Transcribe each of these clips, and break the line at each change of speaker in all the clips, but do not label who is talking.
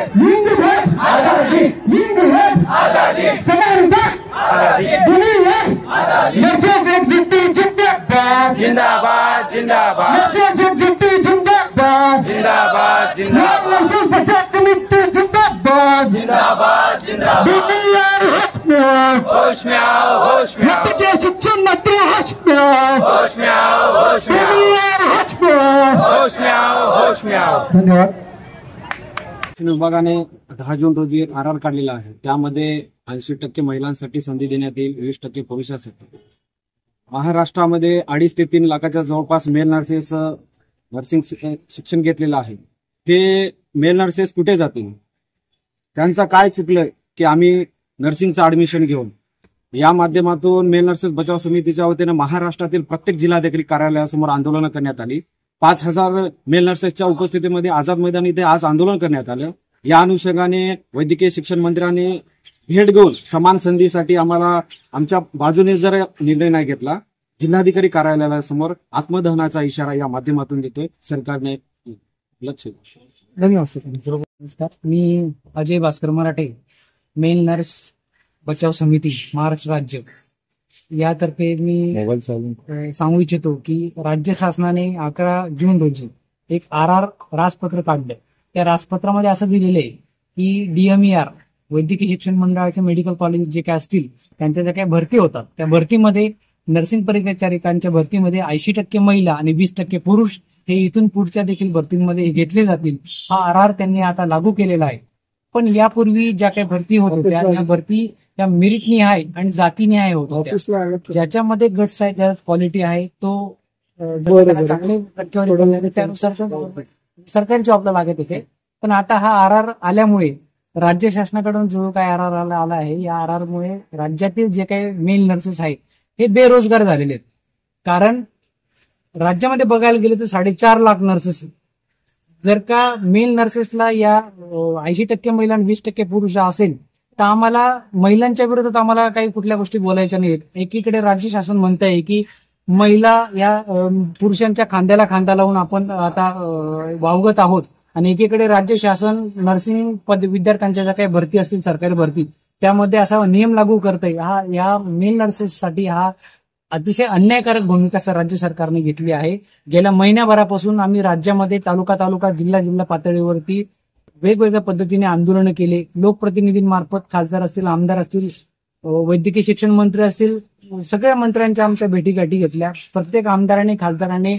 आजादी आजादी समानता आजादी जिंदाबाद जिंदाबाद जिंदाबाद जिंदाबाद जिंदाबाद जिंदाबाद जिंदाबाद होश में आओ होश में आओ शिक्षण मंत्री होश में आओ होश में आओ होश में आओ होश में आओ होश में आओ। धन्यवाद।
विभागाने 10 जून रोजी आर काढलेला आहे, त्यामध्ये 80% महिलांसाठी संधी देण्यात येईल, 20% पुरुषांसाठी। महाराष्ट्रामध्ये 2.5 ते 3 लाखाच्या जवळपास मेल नर्सेस नर्सिंग शिक्षण घेतलेलं आहे। ते मेल नर्सेस कुठे जातील? त्यांचं काय चुकलंय की आम्ही नर्सिंगचं ऍडमिशन घेऊन या माध्यमातून मेल नर्सेस बचाव समितीच्या वतीने महाराष्ट्रातील प्रत्येक जिल्हाधिकारी कार्यालयासमोर आंदोलन करण्यात आली। 5000 मेल नर्सेसच्या उपस्थितीमध्ये आझाद मैदान इथे आज आंदोलन करण्यात आलं। या अनुषंगाने वैद्यकीय शिक्षण मंत्र्यांनी भेट घेऊन समान संधीसाठी आम्हाला आमच्या बाजूने जर निर्णय नाही घेतला, जिल्हाधिकारी कार्यालयासमोर आत्मदहनाचा इशारा या माध्यमातून देतोय सरकारने लक्ष।
नमस्कार, मी अजय भास्कर मराठे, मेल नर्स बचाव समिती महाराष्ट्र राज्य यातर्फे मी सांगू इच्छितो की राज्य शासनाने 11 जून रोजी एक आर राजपत्र काढलं। त्या राजपत्रामध्ये असं दिलेलं आहे की DMER वैद्यकीय शिक्षण मंडळाचे मेडिकल कॉलेज जे काय असतील त्यांच्या ज्या काही भरती होतात, त्या भरतीमध्ये नर्सिंग परिचारिकांच्या भरतीमध्ये 80% महिला आणि 20% पुरुष हे इथून पुढच्या देखील भरतींमध्ये घेतले जातील। हा आर त्यांनी आता लागू केलेला आहे। पण यापूर्वी ज्या काही भरती होत होत्या त्या भरती त्या मेरिटनिहाय आणि जातीनिहाय होत होत्या, ज्याच्यामध्ये गट्स आहे, त्यात क्वालिटी आहे, तो चांगले टक्केवारी त्यानुसार सरकारी जॉबला लागत होते। पण आता हा आर आल्यामुळे राज्य शासनाकडून जो काही आर आला आहे, या आर मुळे राज्यातील जे काही मेल नर्सेस आहेत हे बेरोजगार झालेले आहेत। कारण राज्यामध्ये बघायला गेले तर 4.5 लाख नर्सेस, जर का मेल नर्सेसला या 80% महिला आणि 20% पुरुष असेल तर आम्हाला महिलांच्या विरोधात आम्हाला काही कुठल्या गोष्टी बोलायच्या नाहीत। एकीकडे राज्य शासन म्हणत आहे की महिला या पुरुषांच्या खांद्याला खांदा लावून आपण आता वावगत आहोत, आणि एकीकडे राज्य शासन नर्सिंग विद्यार्थ्यांच्या ज्या काही भरती असतील सरकारी भरती त्यामध्ये असा नियम लागू करतंय। हा या मेल नर्सेससाठी हा अतिशय अन्यायकारक भूमिका राज्य सरकारने घेतली आहे। गेल्या महिन्याभरापासून आम्ही राज्यामध्ये तालुका जिल्हा पातळीवरती वेगवेगळ्या पद्धतीने आंदोलन केले। लोकप्रतिनिधींमार्फत खासदार असतील, आमदार असतील, वैद्यकीय शिक्षण मंत्री असतील, सगळ्या मंत्र्यांच्या आमच्या भेटीगाठी घेतल्या। प्रत्येक आमदाराने खासदाराने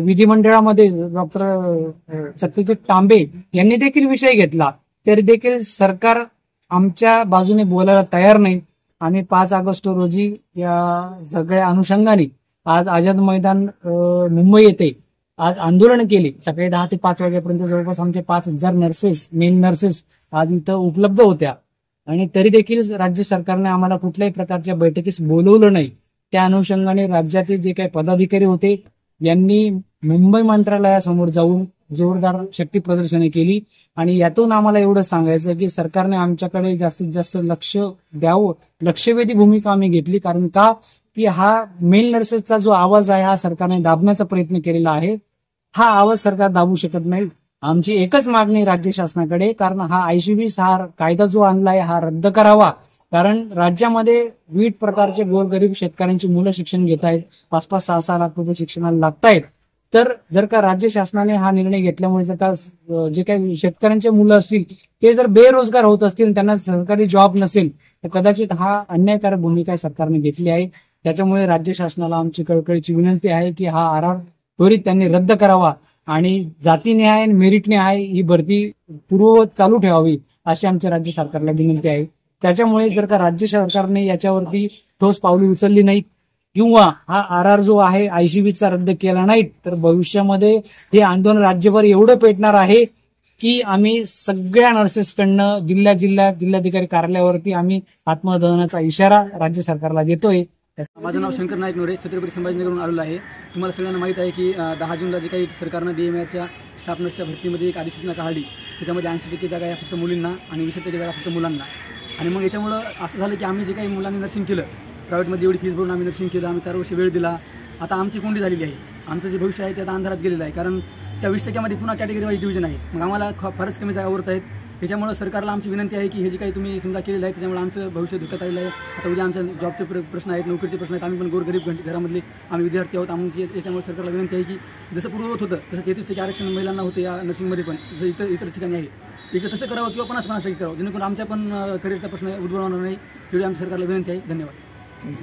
विधिमंडळामध्ये डॉक्टर सत्यजित तांबे यांनी देखील विषय घेतला, तरी देखील सरकार आमच्या बाजूने बोलायला तयार नाही। आम्ही 5 ऑगस्ट रोजी या सगळ्या अनुषंगाने आज आझाद मैदान मुंबई येथे आज आंदोलन केले। सकाळी 10 ते 5 वाजेपर्यंत जवळपास आमचे 5000 नर्सेस मेल नर्सेस आज इथं उपलब्ध होत्या, आणि तरी देखील राज्य सरकारने आम्हाला कुठल्याही प्रकारच्या बैठकीस बोलवलं नाही। त्या अनुषंगाने राज्यातील जे काही पदाधिकारी होते यांनी मुंबई मंत्रालयासमोर जाऊन जोरदार शक्ती प्रदर्शने केली, आणि यातून आम्हाला एवढं सांगायचं की सरकारने आमच्याकडे जास्तीत जास्त लक्ष द्यावं, लक्षवेधी भूमिका आम्ही घेतली। कारण का की हा मेल नर्सेसचा जो आवाज आहे हा सरकारने दाबण्याचा प्रयत्न केलेला आहे। हा आवाज सरकार दाबू शकत नाही। आमची एकच मागणी राज्य शासनाकडे, कारण हा ICBs हा कायदा जो आणलाय हा रद्द करावा। कारण राज्यामध्ये विविध प्रकारचे गोरगरीब शेतकऱ्यांची मुलं शिक्षण घेत आहेत, 5-5, 6-6 लाख रुपये शिक्षणाला लागतायत। तर जर का राज्य शासनाने हा निर्णय घेतल्यामुळे जर का जे काही शेतकऱ्यांचे मुलं असतील ते जर बेरोजगार होत असतील, त्यांना सरकारी जॉब नसेल, तर कदाचित हा अन्यायकारक भूमिका सरकारने घेतली आहे। त्याच्यामुळे राज्य शासनाला आमची कळकळीची विनंती आहे की हा आर त्वरित त्यांनी रद्द करावा आणि जातीनिहाय आणि मेरिटनिहाय ही भरती पूर्ववत चालू ठेवावी अशी आमच्या राज्य सरकारला विनंती आहे। त्याच्यामुळे जर का राज्य सरकारने याच्यावरती ठोस पावले उचलली नाहीत किंवा हा आर जो आहे ICBचा रद्द केला नाही, तर भविष्यामध्ये हे आंदोलन राज्यभर एवढं पेटणार आहे की आम्ही सगळ्या नर्सेसकडनं जिल्हाधिकारी कार्यालयावरती आम्ही आत्मदहनाचा इशारा राज्य सरकारला देतोय।
माझं नाव शंकर नाईक नोरे, छत्रपती संभाजीनगरहून आलेलो आहे। तुम्हाला सगळ्यांना माहित आहे की 10 जूनला जे काही सरकारनं DMERच्या स्टाफ नर्सच्या भरतीमध्ये एक अधिसूचना काढली, त्याच्यामध्ये 80% जागा फक्त मुलींना आणि 20% जागा फक्त मुलांना। आणि मग याच्यामुळं असं झालं की आम्ही जे काही मुलांनी नर्सिंग केलं, प्रायव्हेटमध्ये एवढी फीस भरून आम्ही नर्सिंग केलं, आम्ही 4 वर्ष वेळ दिला, आता आमची कोंडी झालेली आहे। आमचं जे भविष्य आहे ते आता अंधारात गेलेलं आहे, कारण त्या 20% मध्ये पुन्हा कॅटेगरी वाईज डिव्हिजन आहे। मग आम्हाला फारच कमी जागा उरत आहेत।
त्याच्यामुळे सरकारला आमची विनंती आहे की हे जे काही तुम्ही समजा केलेलं आहे त्याच्यामुळे आमचं भविष्य धोक्यात आलेलं आहे. आता उद्या आमच्या जॉबचे प्रश्न आहेत, नोकरीचे प्रश्न आहेत, आम्ही पण गोरगरीब घरामधले आम्ही विद्यार्थी आहोत. आमची याच्यामुळे सरकारला विनंती आहे की जसं पूर्ववत होतं तसं 33% आरक्षण महिलांना होतं या नर्सिंगमध्ये पण जसं इतर ठिकाणी आहे इकडे तसं करावं किंवा 50% करावं जेणेकरून आमच्या पण करिअरचा प्रश्न उद्भवणार नाही. एवढी आमच्या सरकारला विनंती आहे. धन्यवाद.